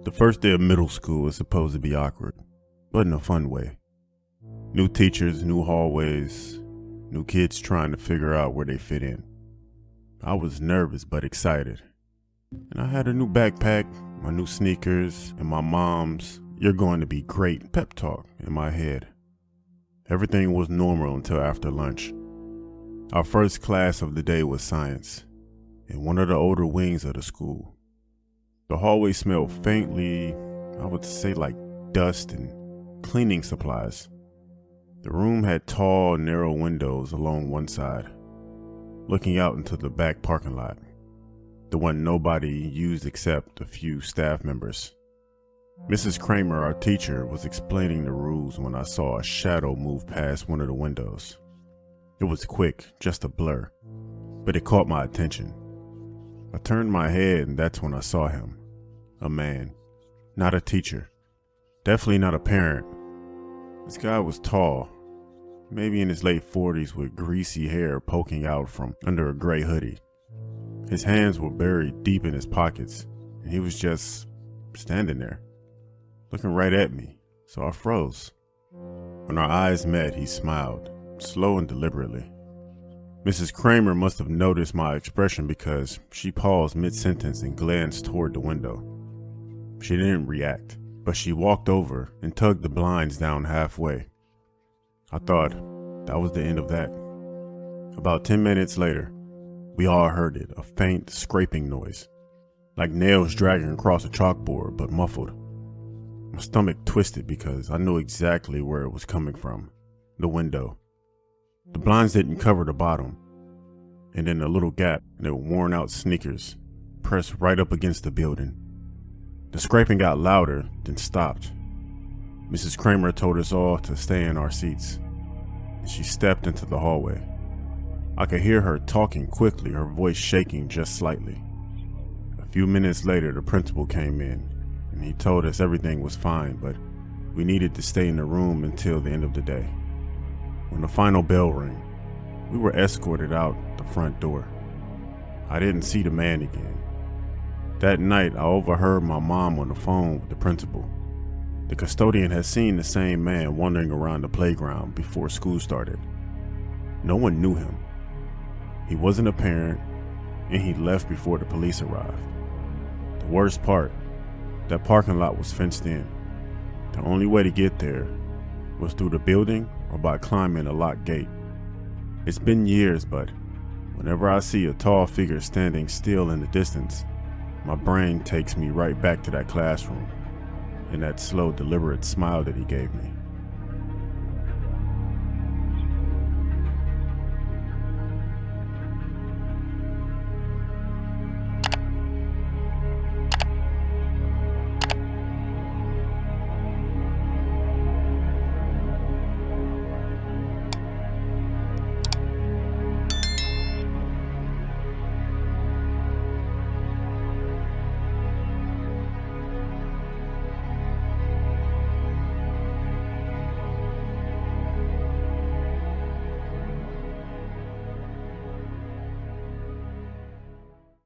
The first day of middle school was supposed to be awkward, but in a fun way. New teachers, new hallways, new kids trying to figure out where they fit in. I was nervous but excited. And I had a new backpack, my new sneakers, and my mom's "you're going to be great" pep talk in my head. Everything was normal until after lunch. Our first class of the day was science, in one of the older wings of the school. The hallway smelled faintly, I would say like dust and cleaning supplies. The room had tall, narrow windows along one side, looking out into the back parking lot, the one nobody used except a few staff members. Mrs. Kramer, our teacher, was explaining the rules when I saw a shadow move past one of the windows. It was quick, just a blur, but it caught my attention. I turned my head and that's when I saw him. A man, not a teacher, definitely not a parent. This guy was tall, maybe in his late 40s with greasy hair poking out from under a gray hoodie. His hands were buried deep in his pockets and he was just standing there, looking right at me, so I froze. When our eyes met, he smiled, slow and deliberately. Mrs. Kramer must have noticed my expression because she paused mid-sentence and glanced toward the window. She didn't react, but she walked over and tugged the blinds down halfway. I thought that was the end of that. About 10 minutes later, we all heard it, a faint scraping noise, like nails dragging across a chalkboard, but muffled. My stomach twisted because I knew exactly where it was coming from, the window. The blinds didn't cover the bottom, and in a little gap, their worn-out sneakers pressed right up against the building. The scraping got louder, then stopped. Mrs. Kramer told us all to stay in our seats. She stepped into the hallway. I could hear her talking quickly, her voice shaking just slightly. A few minutes later, the principal came in, and he told us everything was fine, but we needed to stay in the room until the end of the day. When the final bell rang, we were escorted out the front door. I didn't see the man again. That night, I overheard my mom on the phone with the principal. The custodian had seen the same man wandering around the playground before school started. No one knew him. He wasn't a parent, and he left before the police arrived. The worst part, that parking lot was fenced in. The only way to get there was through the building or by climbing a locked gate. It's been years, but whenever I see a tall figure standing still in the distance, my brain takes me right back to that classroom and that slow, deliberate smile that he gave me.